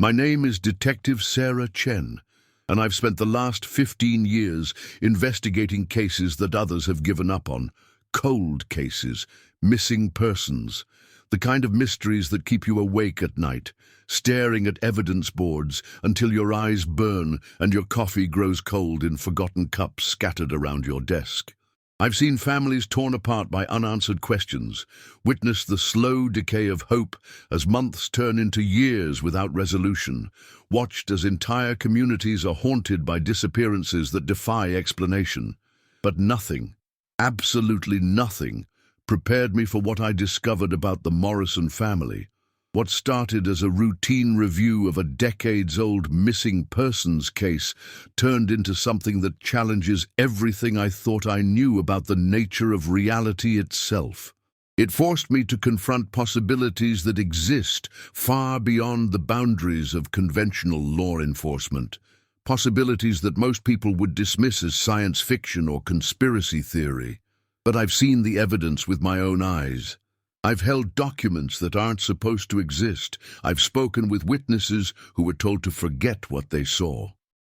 My name is Detective Sarah Chen, and I've spent the last 15 years investigating cases that others have given up on. Cold cases, missing persons, the kind of mysteries that keep you awake at night, staring at evidence boards until your eyes burn and your coffee grows cold in forgotten cups scattered around your desk. I've seen families torn apart by unanswered questions, witnessed the slow decay of hope as months turn into years without resolution, watched as entire communities are haunted by disappearances that defy explanation. But nothing, absolutely nothing, prepared me for what I discovered about the Morrison family. What started as a routine review of a decades-old missing persons case turned into something that challenges everything I thought I knew about the nature of reality itself. It forced me to confront possibilities that exist far beyond the boundaries of conventional law enforcement, possibilities that most people would dismiss as science fiction or conspiracy theory. But I've seen the evidence with my own eyes. I've held documents that aren't supposed to exist. I've spoken with witnesses who were told to forget what they saw.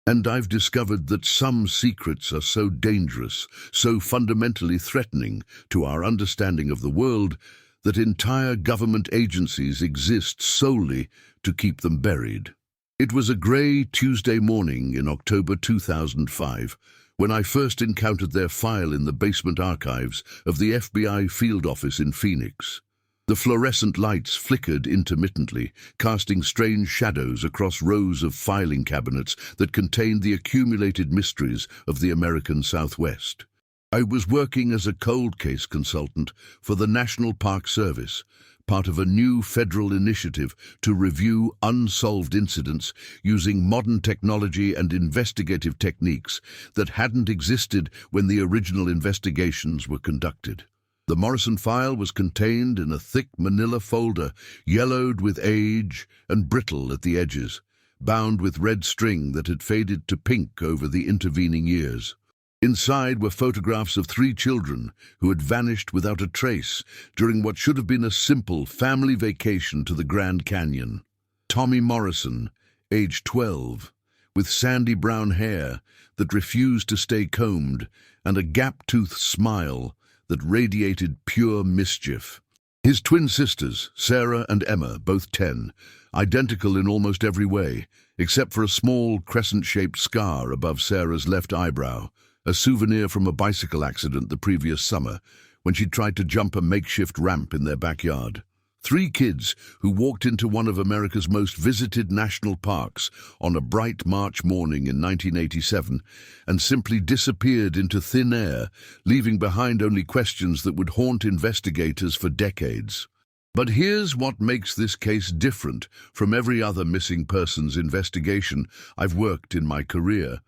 And I've discovered that some secrets are so dangerous, so fundamentally threatening to our understanding of the world, that entire government agencies exist solely to keep them buried. It was a grey Tuesday morning in October 2005 when I first encountered their file in the basement archives of the FBI field office in Phoenix. The fluorescent lights flickered intermittently, casting strange shadows across rows of filing cabinets that contained the accumulated mysteries of the American Southwest. I was working as a cold case consultant for the National Park Service, part of a new federal initiative to review unsolved incidents using modern technology and investigative techniques that hadn't existed when the original investigations were conducted. The Morrison file was contained in a thick manila folder, yellowed with age and brittle at the edges, bound with red string that had faded to pink over the intervening years. Inside were photographs of 3 children who had vanished without a trace during what should have been a simple family vacation to the Grand Canyon. Tommy Morrison, age 12, with sandy brown hair that refused to stay combed and a gap-toothed smile that radiated pure mischief. His twin sisters, Sarah and Emma, both 10, identical in almost every way, except for a small crescent-shaped scar above Sarah's left eyebrow, a souvenir from a bicycle accident the previous summer when she tried to jump a makeshift ramp in their backyard. 3 kids who walked into one of America's most visited national parks on a bright March morning in 1987 and simply disappeared into thin air, leaving behind only questions that would haunt investigators for decades. But here's what makes this case different from every other missing persons investigation I've worked in my career.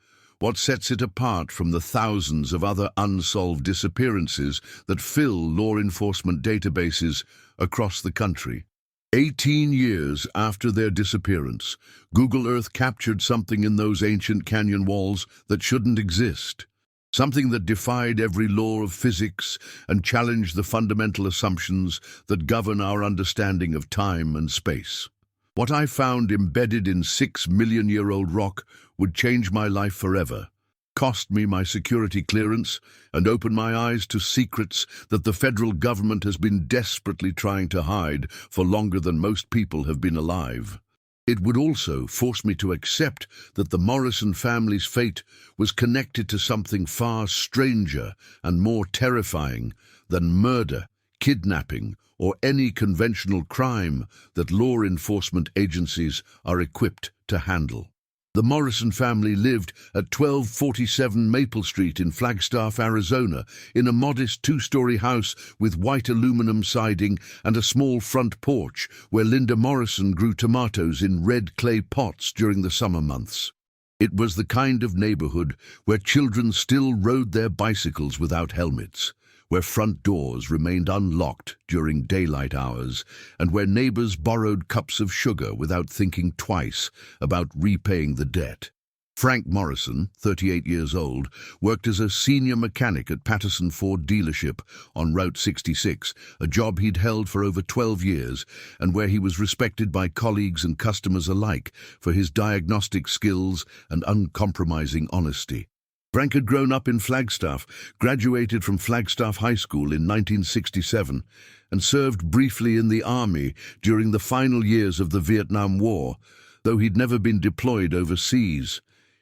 What sets it apart from the thousands of other unsolved disappearances that fill law enforcement databases across the country. 18 years after their disappearance, Google Earth captured something in those ancient canyon walls that shouldn't exist. Something that defied every law of physics and challenged the fundamental assumptions that govern our understanding of time and space. What I found embedded in 6-million-year-old rock would change my life forever, cost me my security clearance, and open my eyes to secrets that the federal government has been desperately trying to hide for longer than most people have been alive. It would also force me to accept that the Morrison family's fate was connected to something far stranger and more terrifying than murder, kidnapping, or any conventional crime that law enforcement agencies are equipped to handle. The Morrison family lived at 1247 Maple Street in Flagstaff, Arizona, in a modest 2-story house with white aluminum siding and a small front porch where Linda Morrison grew tomatoes in red clay pots during the summer months. It was the kind of neighborhood where children still rode their bicycles without helmets, where front doors remained unlocked during daylight hours, and where neighbors borrowed cups of sugar without thinking twice about repaying the debt. Frank Morrison, 38 years old, worked as a senior mechanic at Patterson Ford dealership on Route 66, a job he'd held for over 12 years and where he was respected by colleagues and customers alike for his diagnostic skills and uncompromising honesty. Frank had grown up in Flagstaff, graduated from Flagstaff High School in 1967, and served briefly in the Army during the final years of the Vietnam War, though he'd never been deployed overseas.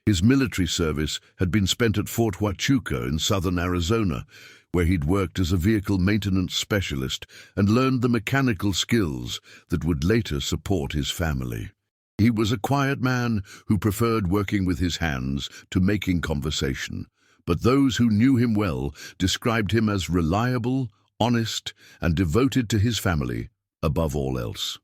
His military service had been spent at Fort Huachuca in southern Arizona, where he'd worked as a vehicle maintenance specialist and learned the mechanical skills that would later support his family. He was a quiet man who preferred working with his hands to making conversation, but those who knew him well described him as reliable, honest, and devoted to his family above all else.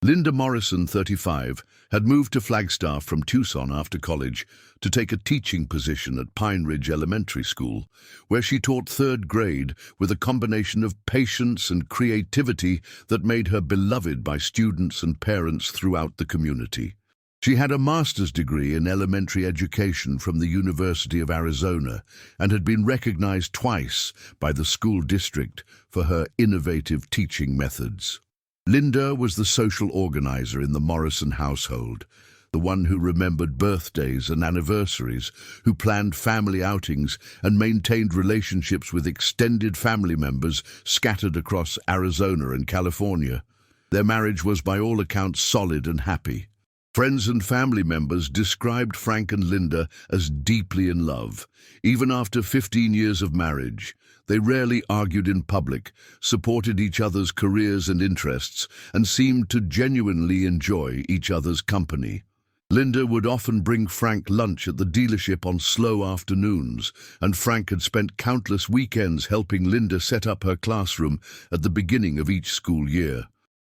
Linda Morrison, 35, had moved to Flagstaff from Tucson after college to take a teaching position at Pine Ridge Elementary School, where she taught third grade with a combination of patience and creativity that made her beloved by students and parents throughout the community. She had a master's degree in elementary education from the University of Arizona and had been recognized twice by the school district for her innovative teaching methods. Linda was the social organizer in the Morrison household, the one who remembered birthdays and anniversaries, who planned family outings and maintained relationships with extended family members scattered across Arizona and California. Their marriage was by all accounts solid and happy. Friends and family members described Frank and Linda as deeply in love. Even after 15 years of marriage, they rarely argued in public, supported each other's careers and interests, and seemed to genuinely enjoy each other's company. Linda would often bring Frank lunch at the dealership on slow afternoons, and Frank had spent countless weekends helping Linda set up her classroom at the beginning of each school year.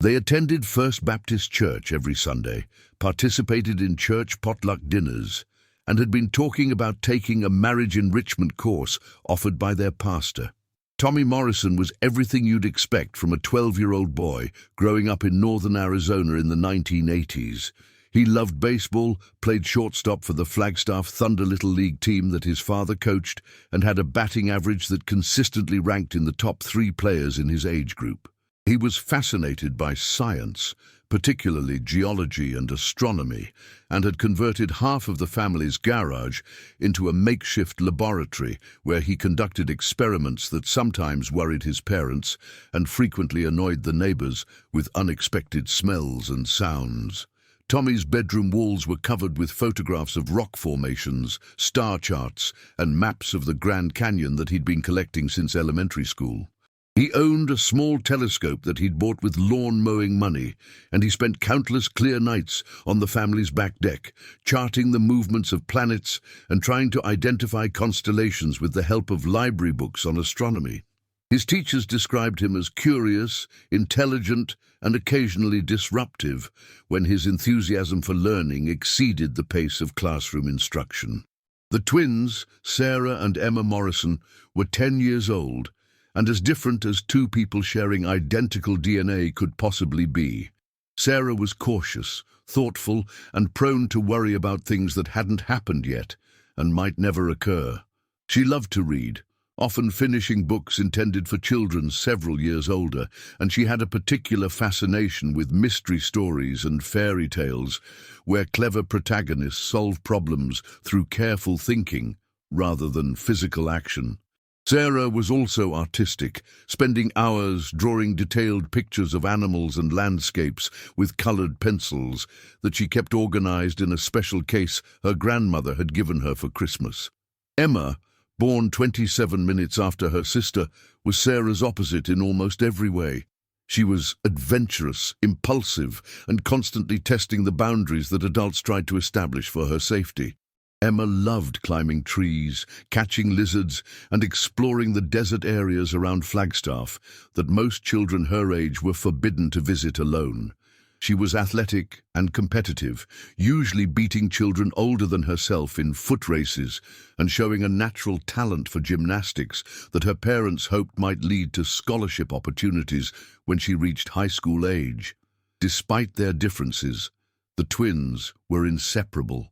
They attended First Baptist Church every Sunday, participated in church potluck dinners, and had been talking about taking a marriage enrichment course offered by their pastor. Tommy Morrison was everything you'd expect from a 12-year-old boy growing up in northern Arizona in the 1980s. He loved baseball, played shortstop for the Flagstaff Thunder Little League team that his father coached, and had a batting average that consistently ranked in the top 3 players in his age group. He was fascinated by science, particularly geology and astronomy, and had converted half of the family's garage into a makeshift laboratory where he conducted experiments that sometimes worried his parents and frequently annoyed the neighbors with unexpected smells and sounds. Tommy's bedroom walls were covered with photographs of rock formations, star charts, and maps of the Grand Canyon that he'd been collecting since elementary school. He owned a small telescope that he'd bought with lawn mowing money, and he spent countless clear nights on the family's back deck, charting the movements of planets and trying to identify constellations with the help of library books on astronomy. His teachers described him as curious, intelligent, and occasionally disruptive, when his enthusiasm for learning exceeded the pace of classroom instruction. The twins, Sarah and Emma Morrison, were 10 years old, and as different as two people sharing identical DNA could possibly be. Sarah was cautious, thoughtful, and prone to worry about things that hadn't happened yet and might never occur. She loved to read, often finishing books intended for children several years older, and she had a particular fascination with mystery stories and fairy tales, where clever protagonists solve problems through careful thinking rather than physical action. Sarah was also artistic, spending hours drawing detailed pictures of animals and landscapes with colored pencils that she kept organized in a special case her grandmother had given her for Christmas. Emma, born 27 minutes after her sister, was Sarah's opposite in almost every way. She was adventurous, impulsive, and constantly testing the boundaries that adults tried to establish for her safety. Emma loved climbing trees, catching lizards, and exploring the desert areas around Flagstaff that most children her age were forbidden to visit alone. She was athletic and competitive, usually beating children older than herself in foot races and showing a natural talent for gymnastics that her parents hoped might lead to scholarship opportunities when she reached high school age. Despite their differences, the twins were inseparable.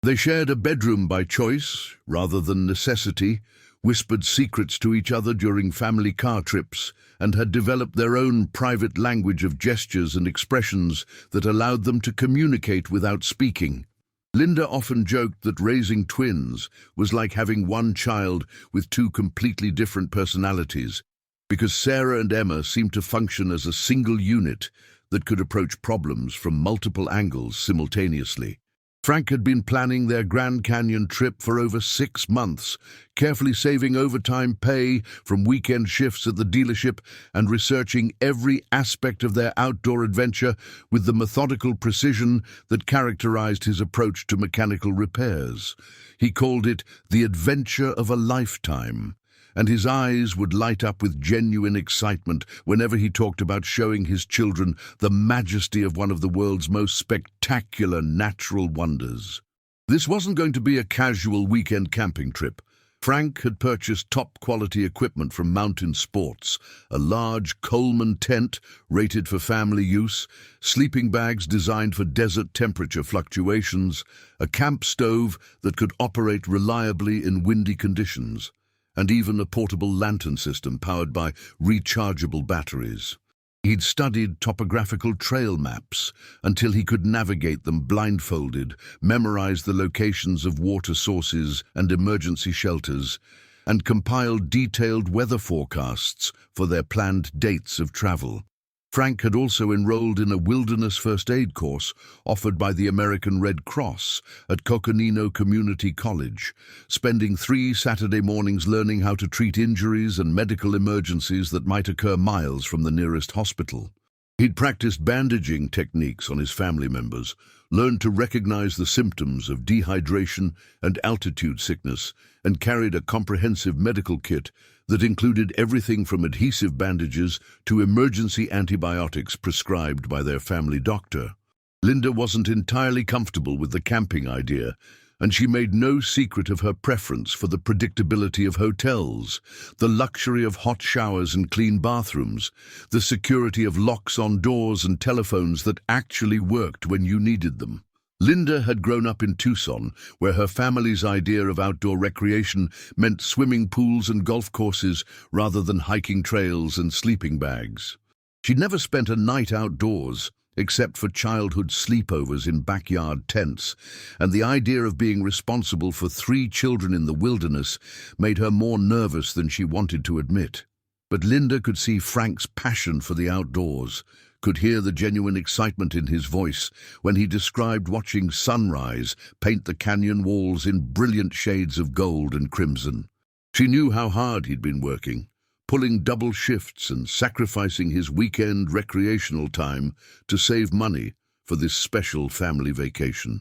They shared a bedroom by choice, rather than necessity, whispered secrets to each other during family car trips, and had developed their own private language of gestures and expressions that allowed them to communicate without speaking. Linda often joked that raising twins was like having one child with two completely different personalities, because Sarah and Emma seemed to function as a single unit that could approach problems from multiple angles simultaneously. Frank had been planning their Grand Canyon trip for over 6 months, carefully saving overtime pay from weekend shifts at the dealership and researching every aspect of their outdoor adventure with the methodical precision that characterized his approach to mechanical repairs. He called it the adventure of a lifetime, and his eyes would light up with genuine excitement whenever he talked about showing his children the majesty of one of the world's most spectacular natural wonders. This wasn't going to be a casual weekend camping trip. Frank had purchased top-quality equipment from Mountain Sports, a large Coleman tent rated for family use, sleeping bags designed for desert temperature fluctuations, a camp stove that could operate reliably in windy conditions, and even a portable lantern system powered by rechargeable batteries. He'd studied topographical trail maps until he could navigate them blindfolded, memorize the locations of water sources and emergency shelters, and compiled detailed weather forecasts for their planned dates of travel. Frank had also enrolled in a wilderness first aid course offered by the American Red Cross at Coconino Community College, spending 3 Saturday mornings learning how to treat injuries and medical emergencies that might occur miles from the nearest hospital. He'd practiced bandaging techniques on his family members, learned to recognize the symptoms of dehydration and altitude sickness, and carried a comprehensive medical kit that included everything from adhesive bandages to emergency antibiotics prescribed by their family doctor. Linda wasn't entirely comfortable with the camping idea, and she made no secret of her preference for the predictability of hotels, the luxury of hot showers and clean bathrooms, the security of locks on doors and telephones that actually worked when you needed them. Linda had grown up in Tucson, where her family's idea of outdoor recreation meant swimming pools and golf courses rather than hiking trails and sleeping bags. She'd never spent a night outdoors, except for childhood sleepovers in backyard tents, and the idea of being responsible for 3 children in the wilderness made her more nervous than she wanted to admit. But Linda could see Frank's passion for the outdoors, could hear the genuine excitement in his voice when he described watching sunrise paint the canyon walls in brilliant shades of gold and crimson. She knew how hard he'd been working, pulling double shifts and sacrificing his weekend recreational time to save money for this special family vacation.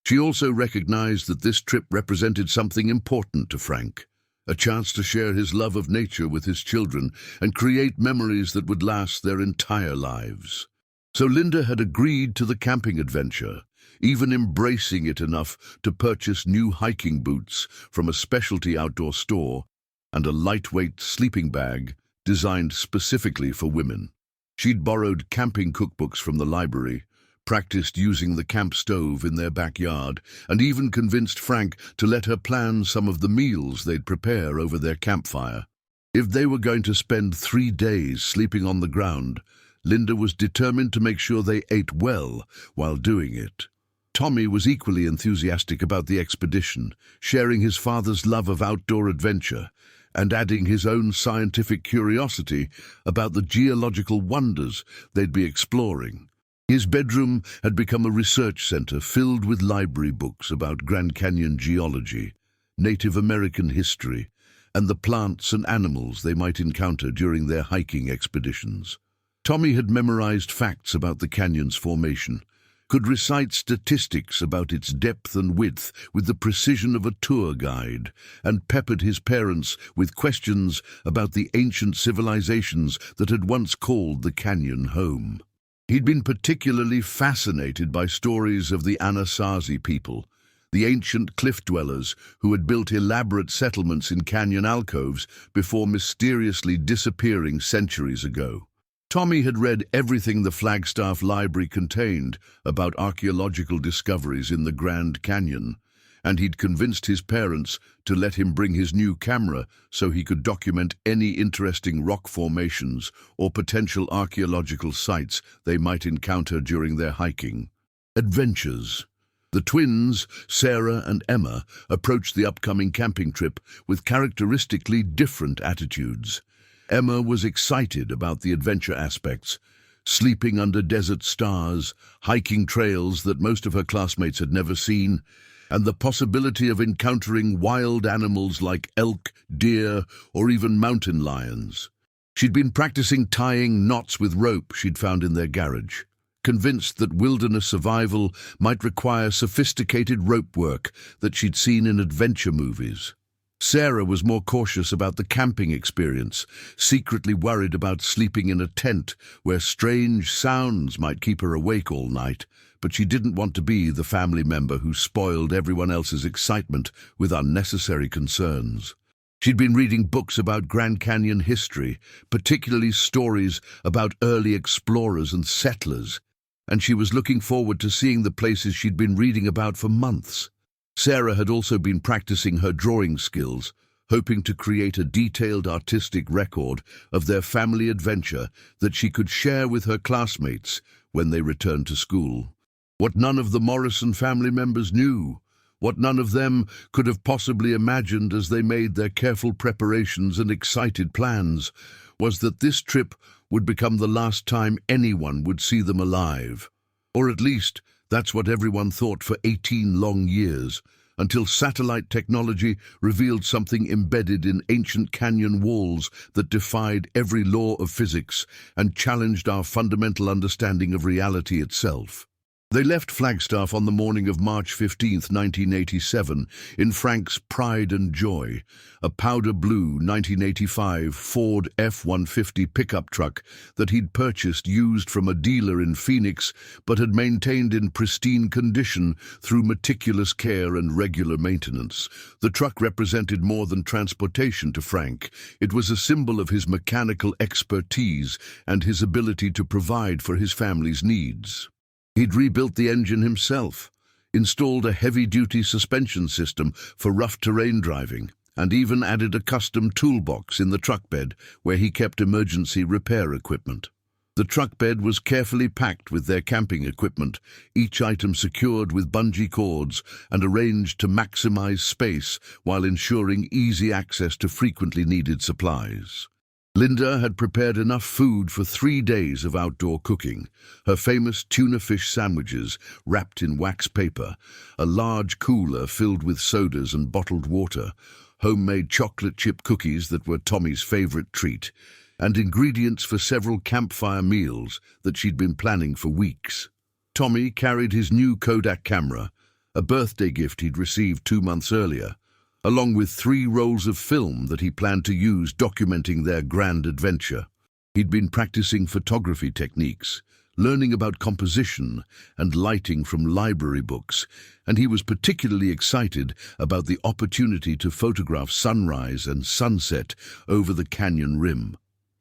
She also recognized that this trip represented something important to Frank, a chance to share his love of nature with his children and create memories that would last their entire lives. So Linda had agreed to the camping adventure, even embracing it enough to purchase new hiking boots from a specialty outdoor store and a lightweight sleeping bag designed specifically for women. She'd borrowed camping cookbooks from the library, practiced using the camp stove in their backyard, and even convinced Frank to let her plan some of the meals they'd prepare over their campfire. If they were going to spend 3 days sleeping on the ground, Linda was determined to make sure they ate well while doing it. Tommy was equally enthusiastic about the expedition, sharing his father's love of outdoor adventure and adding his own scientific curiosity about the geological wonders they'd be exploring. His bedroom had become a research center filled with library books about Grand Canyon geology, Native American history, and the plants and animals they might encounter during their hiking expeditions. Tommy had memorized facts about the canyon's formation, could recite statistics about its depth and width with the precision of a tour guide, and peppered his parents with questions about the ancient civilizations that had once called the canyon home. He'd been particularly fascinated by stories of the Anasazi people, the ancient cliff dwellers who had built elaborate settlements in canyon alcoves before mysteriously disappearing centuries ago. Tommy had read everything the Flagstaff Library contained about archaeological discoveries in the Grand Canyon, and he'd convinced his parents to let him bring his new camera so he could document any interesting rock formations or potential archaeological sites they might encounter during their hiking. Adventures. The twins, Sarah and Emma, approached the upcoming camping trip with characteristically different attitudes. Emma was excited about the adventure aspects, sleeping under desert stars, hiking trails that most of her classmates had never seen, and the possibility of encountering wild animals like elk, deer, or even mountain lions. She'd been practicing tying knots with rope she'd found in their garage, convinced that wilderness survival might require sophisticated rope work that she'd seen in adventure movies. Sarah was more cautious about the camping experience, secretly worried about sleeping in a tent where strange sounds might keep her awake all night, but she didn't want to be the family member who spoiled everyone else's excitement with unnecessary concerns. She'd been reading books about Grand Canyon history, particularly stories about early explorers and settlers, and she was looking forward to seeing the places she'd been reading about for months. Sarah had also been practicing her drawing skills, hoping to create a detailed artistic record of their family adventure that she could share with her classmates when they returned to school. What none of the Morrison family members knew, what none of them could have possibly imagined as they made their careful preparations and excited plans, was that this trip would become the last time anyone would see them alive. Or at least, that's what everyone thought for 18 long years, until satellite technology revealed something embedded in ancient canyon walls that defied every law of physics and challenged our fundamental understanding of reality itself. They left Flagstaff on the morning of March 15, 1987, in Frank's pride and joy, a powder blue 1985 Ford F-150 pickup truck that he'd purchased used from a dealer in Phoenix but had maintained in pristine condition through meticulous care and regular maintenance. The truck represented more than transportation to Frank. It was a symbol of his mechanical expertise and his ability to provide for his family's needs. He'd rebuilt the engine himself, installed a heavy-duty suspension system for rough terrain driving, and even added a custom toolbox in the truck bed where he kept emergency repair equipment. The truck bed was carefully packed with their camping equipment, each item secured with bungee cords and arranged to maximize space while ensuring easy access to frequently needed supplies. Linda had prepared enough food for 3 days of outdoor cooking, her famous tuna fish sandwiches wrapped in wax paper, a large cooler filled with sodas and bottled water, homemade chocolate chip cookies that were Tommy's favorite treat, and ingredients for several campfire meals that she'd been planning for weeks. Tommy carried his new Kodak camera, a birthday gift he'd received 2 months earlier, along with 3 rolls of film that he planned to use documenting their grand adventure. He'd been practicing photography techniques, learning about composition and lighting from library books, and he was particularly excited about the opportunity to photograph sunrise and sunset over the canyon rim.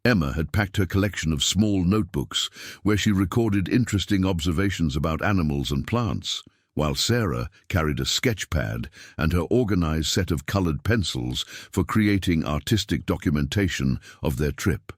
Emma had packed her collection of small notebooks where she recorded interesting observations about animals and plants, while Sarah carried a sketch pad and her organized set of colored pencils for creating artistic documentation of their trip.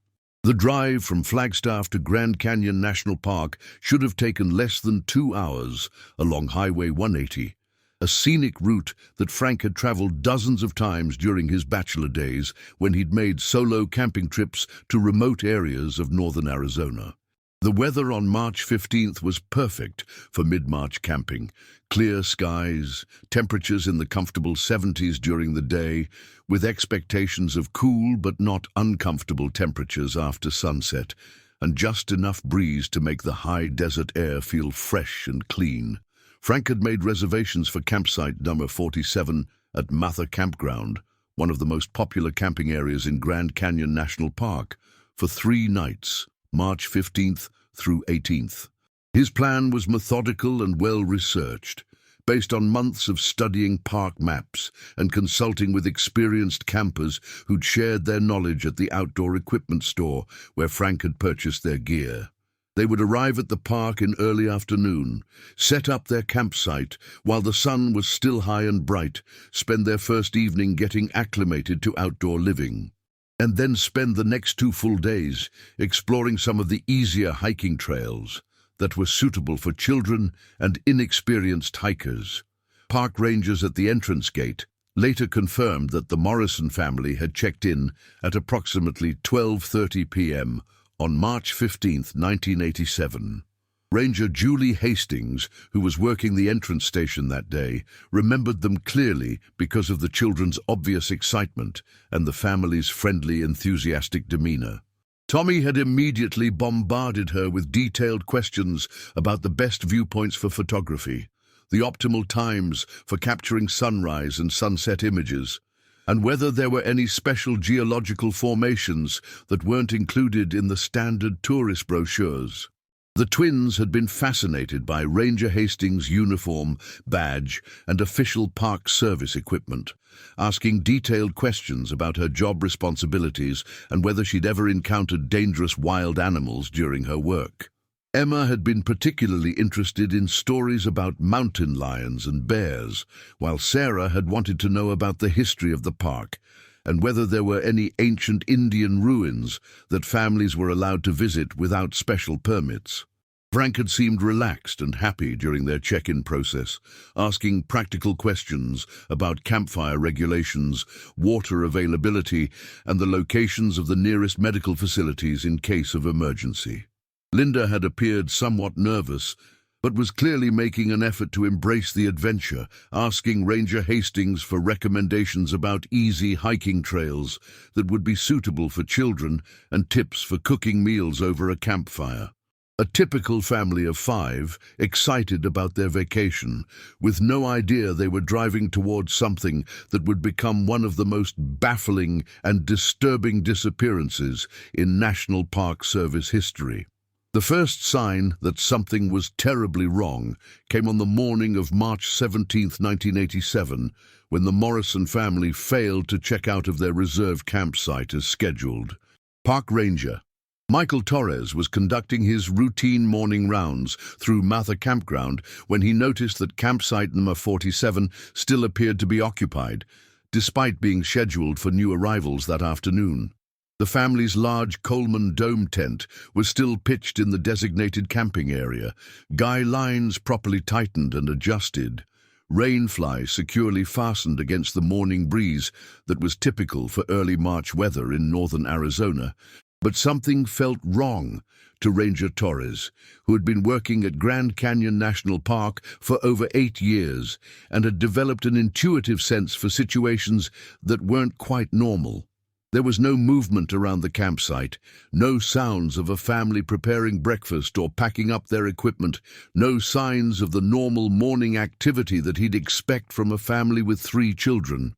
The drive from Flagstaff to Grand Canyon National Park should have taken less than 2 hours along Highway 180, a scenic route that Frank had traveled dozens of times during his bachelor days when he'd made solo camping trips to remote areas of northern Arizona. The weather on March 15th was perfect for mid-March camping. Clear skies, temperatures in the comfortable 70s during the day, with expectations of cool but not uncomfortable temperatures after sunset, and just enough breeze to make the high desert air feel fresh and clean. Frank had made reservations for campsite number 47 at Mather Campground, one of the most popular camping areas in Grand Canyon National Park, for 3 nights. March 15th through 18th. His plan was methodical and well-researched, based on months of studying park maps and consulting with experienced campers who'd shared their knowledge at the outdoor equipment store where Frank had purchased their gear. They would arrive at the park in early afternoon, set up their campsite while the sun was still high and bright, spend their first evening getting acclimated to outdoor living, and then spend the next 2 full days exploring some of the easier hiking trails that were suitable for children and inexperienced hikers. Park rangers at the entrance gate later confirmed that the Morrison family had checked in at approximately 12:30 p.m. on March 15, 1987. Ranger Julie Hastings, who was working the entrance station that day, remembered them clearly because of the children's obvious excitement and the family's friendly, enthusiastic demeanor. Tommy had immediately bombarded her with detailed questions about the best viewpoints for photography, the optimal times for capturing sunrise and sunset images, and whether there were any special geological formations that weren't included in the standard tourist brochures. The twins had been fascinated by Ranger Hastings' uniform, badge, and official park service equipment, asking detailed questions about her job responsibilities and whether she'd ever encountered dangerous wild animals during her work. Emma had been particularly interested in stories about mountain lions and bears, while Sarah had wanted to know about the history of the park and whether there were any ancient Indian ruins that families were allowed to visit without special permits. Frank had seemed relaxed and happy during their check-in process, asking practical questions about campfire regulations, water availability, and the locations of the nearest medical facilities in case of emergency. Linda had appeared somewhat nervous, but was clearly making an effort to embrace the adventure, asking Ranger Hastings for recommendations about easy hiking trails that would be suitable for children and tips for cooking meals over a campfire. A typical family of 5, excited about their vacation, with no idea they were driving towards something that would become one of the most baffling and disturbing disappearances in National Park Service history. The first sign that something was terribly wrong came on the morning of March 17, 1987, when the Morrison family failed to check out of their reserved campsite as scheduled. Park Ranger Michael Torres was conducting his routine morning rounds through Mather Campground when he noticed that campsite number 47 still appeared to be occupied, despite being scheduled for new arrivals that afternoon. The family's large Coleman dome tent was still pitched in the designated camping area, guy lines properly tightened and adjusted, rainfly securely fastened against the morning breeze that was typical for early March weather in northern Arizona. But something felt wrong to Ranger Torres, who had been working at Grand Canyon National Park for over 8 years and had developed an intuitive sense for situations that weren't quite normal. There was no movement around the campsite, no sounds of a family preparing breakfast or packing up their equipment, no signs of the normal morning activity that he'd expect from a family with 3 children.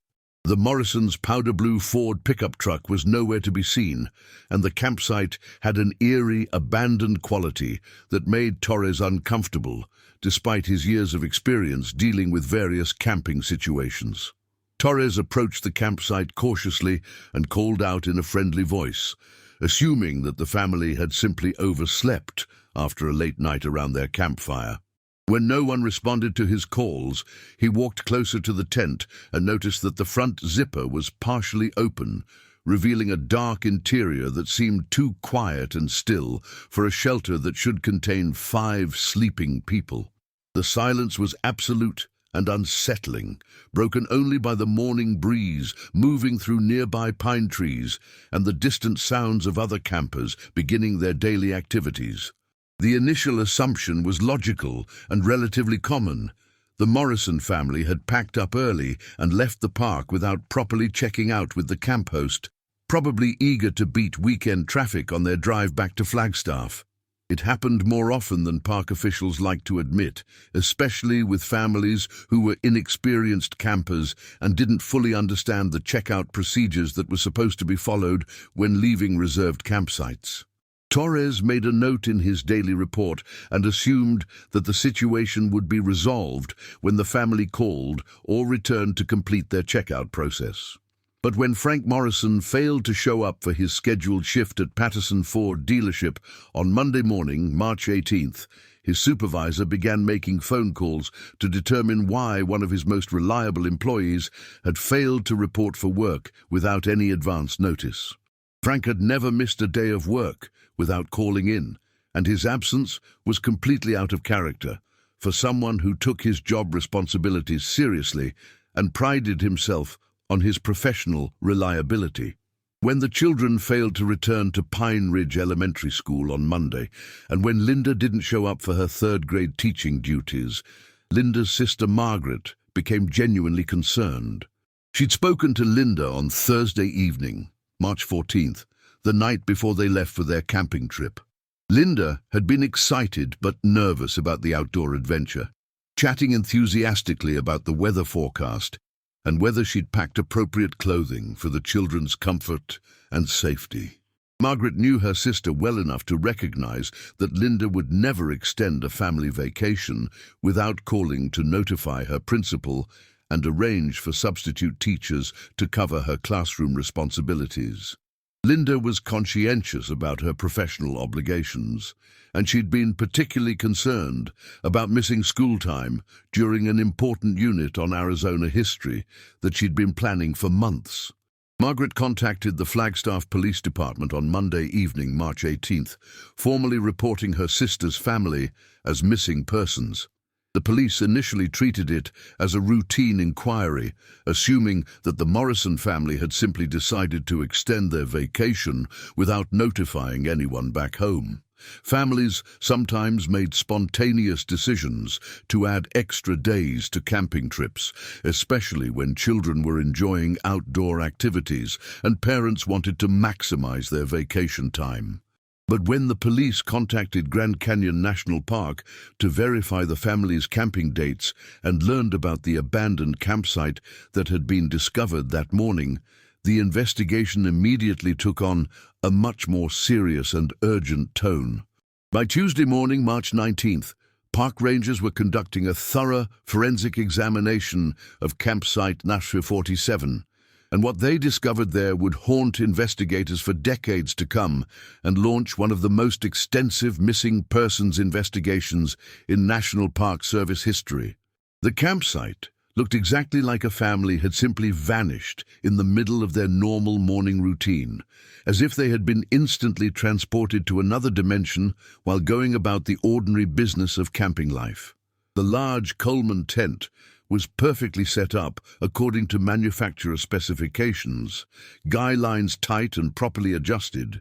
The Morrisons' powder blue Ford pickup truck was nowhere to be seen, and the campsite had an eerie, abandoned quality that made Torres uncomfortable, despite his years of experience dealing with various camping situations. Torres approached the campsite cautiously and called out in a friendly voice, assuming that the family had simply overslept after a late night around their campfire. When no one responded to his calls, he walked closer to the tent and noticed that the front zipper was partially open, revealing a dark interior that seemed too quiet and still for a shelter that should contain 5 sleeping people. The silence was absolute and unsettling, broken only by the morning breeze moving through nearby pine trees and the distant sounds of other campers beginning their daily activities. The initial assumption was logical and relatively common. The Morrison family had packed up early and left the park without properly checking out with the camp host, probably eager to beat weekend traffic on their drive back to Flagstaff. It happened more often than park officials liked to admit, especially with families who were inexperienced campers and didn't fully understand the checkout procedures that were supposed to be followed when leaving reserved campsites. Torres made a note in his daily report and assumed that the situation would be resolved when the family called or returned to complete their checkout process. But when Frank Morrison failed to show up for his scheduled shift at Patterson Ford dealership on Monday morning, March 18th, his supervisor began making phone calls to determine why one of his most reliable employees had failed to report for work without any advance notice. Frank had never missed a day of work without calling in, and his absence was completely out of character for someone who took his job responsibilities seriously and prided himself on his professional reliability. When the children failed to return to Pine Ridge Elementary School on Monday, and when Linda didn't show up for her third-grade teaching duties, Linda's sister Margaret became genuinely concerned. She'd spoken to Linda on Thursday evening, March 14th, the night before they left for their camping trip. Linda had been excited but nervous about the outdoor adventure, chatting enthusiastically about the weather forecast and whether she'd packed appropriate clothing for the children's comfort and safety. Margaret knew her sister well enough to recognize that Linda would never extend a family vacation without calling to notify her principal and arrange for substitute teachers to cover her classroom responsibilities. Linda was conscientious about her professional obligations, and she'd been particularly concerned about missing school time during an important unit on Arizona history that she'd been planning for months. Margaret contacted the Flagstaff Police Department on Monday evening, March 18th, formally reporting her sister's family as missing persons. The police initially treated it as a routine inquiry, assuming that the Morrison family had simply decided to extend their vacation without notifying anyone back home. Families sometimes made spontaneous decisions to add extra days to camping trips, especially when children were enjoying outdoor activities and parents wanted to maximize their vacation time. But when the police contacted Grand Canyon National Park to verify the family's camping dates and learned about the abandoned campsite that had been discovered that morning, the investigation immediately took on a much more serious and urgent tone. By Tuesday morning, March 19th, park rangers were conducting a thorough forensic examination of campsite Nashua 47. And what they discovered there would haunt investigators for decades to come and launch one of the most extensive missing persons investigations in National Park Service history. The campsite looked exactly like a family had simply vanished in the middle of their normal morning routine, as if they had been instantly transported to another dimension while going about the ordinary business of camping life. The large Coleman tent was perfectly set up according to manufacturer specifications, guy lines tight and properly adjusted,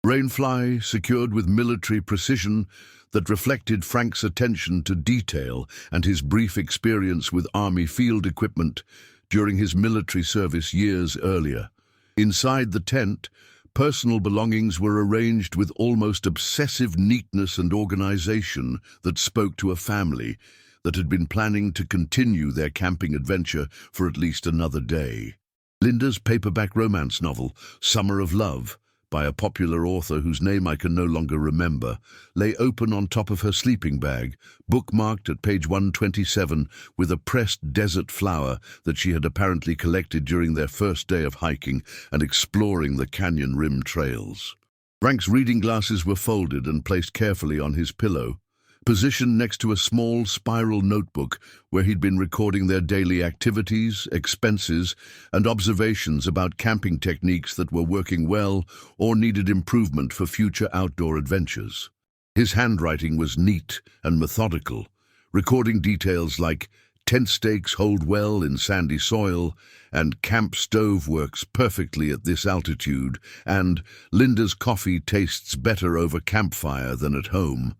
rainfly secured with military precision that reflected Frank's attention to detail and his brief experience with Army field equipment during his military service years earlier. Inside the tent, personal belongings were arranged with almost obsessive neatness and organization that spoke to a family that had been planning to continue their camping adventure for at least another day. Linda's paperback romance novel, Summer of Love, by a popular author whose name I can no longer remember, lay open on top of her sleeping bag, bookmarked at page 127 with a pressed desert flower that she had apparently collected during their first day of hiking and exploring the canyon rim trails. Frank's reading glasses were folded and placed carefully on his pillow, positioned next to a small spiral notebook where he'd been recording their daily activities, expenses, and observations about camping techniques that were working well or needed improvement for future outdoor adventures. His handwriting was neat and methodical, recording details like tent stakes hold well in sandy soil, and camp stove works perfectly at this altitude, and Linda's coffee tastes better over campfire than at home.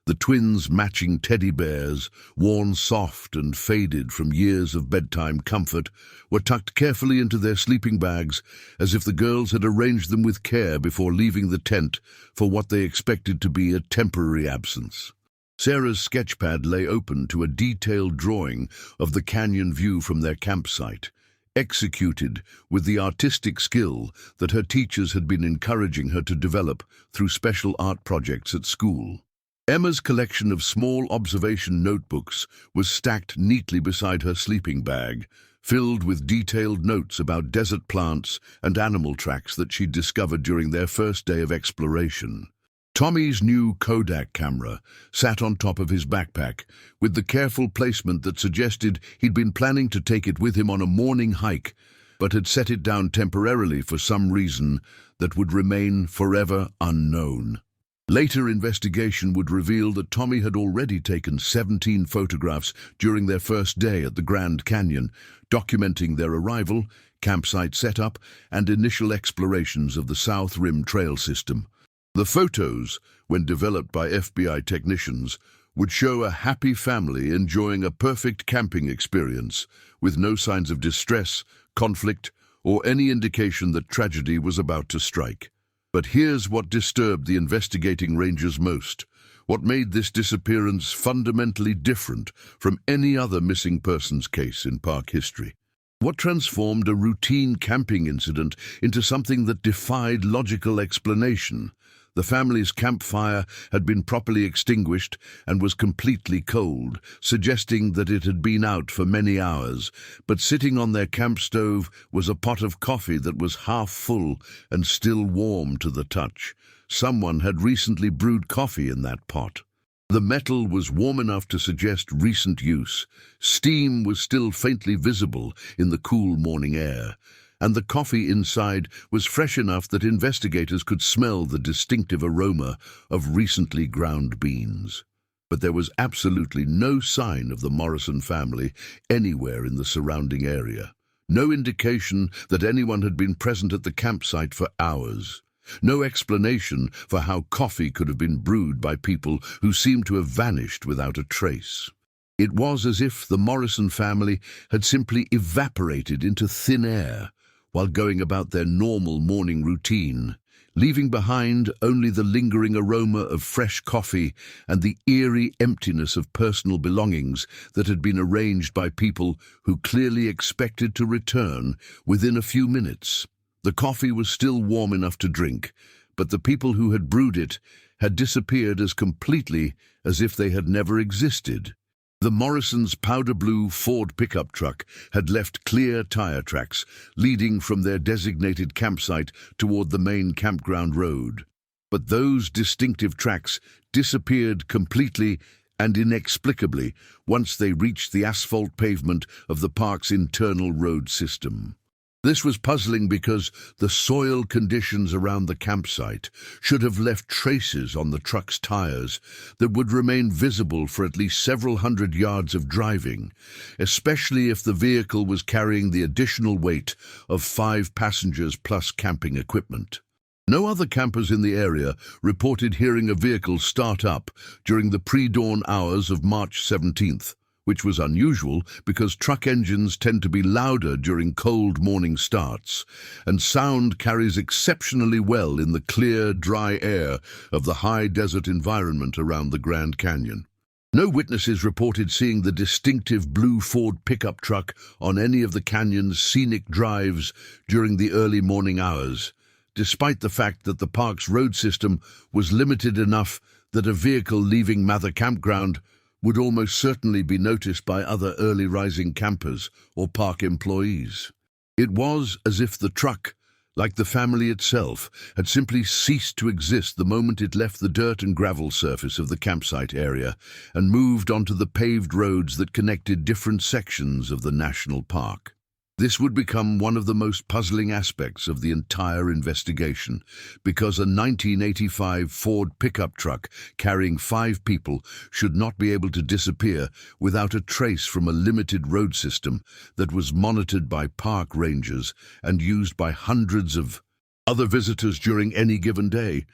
The twins' matching teddy bears, worn soft and faded from years of bedtime comfort, were tucked carefully into their sleeping bags as if the girls had arranged them with care before leaving the tent for what they expected to be a temporary absence. Sarah's sketchpad lay open to a detailed drawing of the canyon view from their campsite, executed with the artistic skill that her teachers had been encouraging her to develop through special art projects at school. Emma's collection of small observation notebooks was stacked neatly beside her sleeping bag, filled with detailed notes about desert plants and animal tracks that she'd discovered during their first day of exploration. Tommy's new Kodak camera sat on top of his backpack, with the careful placement that suggested he'd been planning to take it with him on a morning hike, but had set it down temporarily for some reason that would remain forever unknown. Later investigation would reveal that Tommy had already taken 17 photographs during their first day at the Grand Canyon, documenting their arrival, campsite setup, and initial explorations of the South Rim Trail system. The photos, when developed by FBI technicians, would show a happy family enjoying a perfect camping experience, with no signs of distress, conflict, or any indication that tragedy was about to strike. But here's what disturbed the investigating rangers most, what made this disappearance fundamentally different from any other missing persons case in park history. What transformed a routine camping incident into something that defied logical explanation? The family's campfire had been properly extinguished and was completely cold, suggesting that it had been out for many hours, but sitting on their camp stove was a pot of coffee that was half full and still warm to the touch. Someone had recently brewed coffee in that pot. The metal was warm enough to suggest recent use. Steam was still faintly visible in the cool morning air, and the coffee inside was fresh enough that investigators could smell the distinctive aroma of recently ground beans. But there was absolutely no sign of the Morrison family anywhere in the surrounding area. No indication that anyone had been present at the campsite for hours. No explanation for how coffee could have been brewed by people who seemed to have vanished without a trace. It was as if the Morrison family had simply evaporated into thin air while going about their normal morning routine, leaving behind only the lingering aroma of fresh coffee and the eerie emptiness of personal belongings that had been arranged by people who clearly expected to return within a few minutes. The coffee was still warm enough to drink, but the people who had brewed it had disappeared as completely as if they had never existed. The Morrisons' powder blue Ford pickup truck had left clear tire tracks leading from their designated campsite toward the main campground road. But those distinctive tracks disappeared completely and inexplicably once they reached the asphalt pavement of the park's internal road system. This was puzzling because the soil conditions around the campsite should have left traces on the truck's tires that would remain visible for at least several hundred yards of driving, especially if the vehicle was carrying the additional weight of 5 passengers plus camping equipment. No other campers in the area reported hearing a vehicle start up during the pre-dawn hours of March 17th. Which was unusual because truck engines tend to be louder during cold morning starts, and sound carries exceptionally well in the clear, dry air of the high desert environment around the Grand Canyon. No witnesses reported seeing the distinctive blue Ford pickup truck on any of the canyon's scenic drives during the early morning hours, despite the fact that the park's road system was limited enough that a vehicle leaving Mather Campground would almost certainly be noticed by other early rising campers or park employees. It was as if the truck, like the family itself, had simply ceased to exist the moment it left the dirt and gravel surface of the campsite area and moved onto the paved roads that connected different sections of the national park. This would become one of the most puzzling aspects of the entire investigation, because a 1985 Ford pickup truck carrying 5 people should not be able to disappear without a trace from a limited road system that was monitored by park rangers and used by hundreds of other visitors during any given day.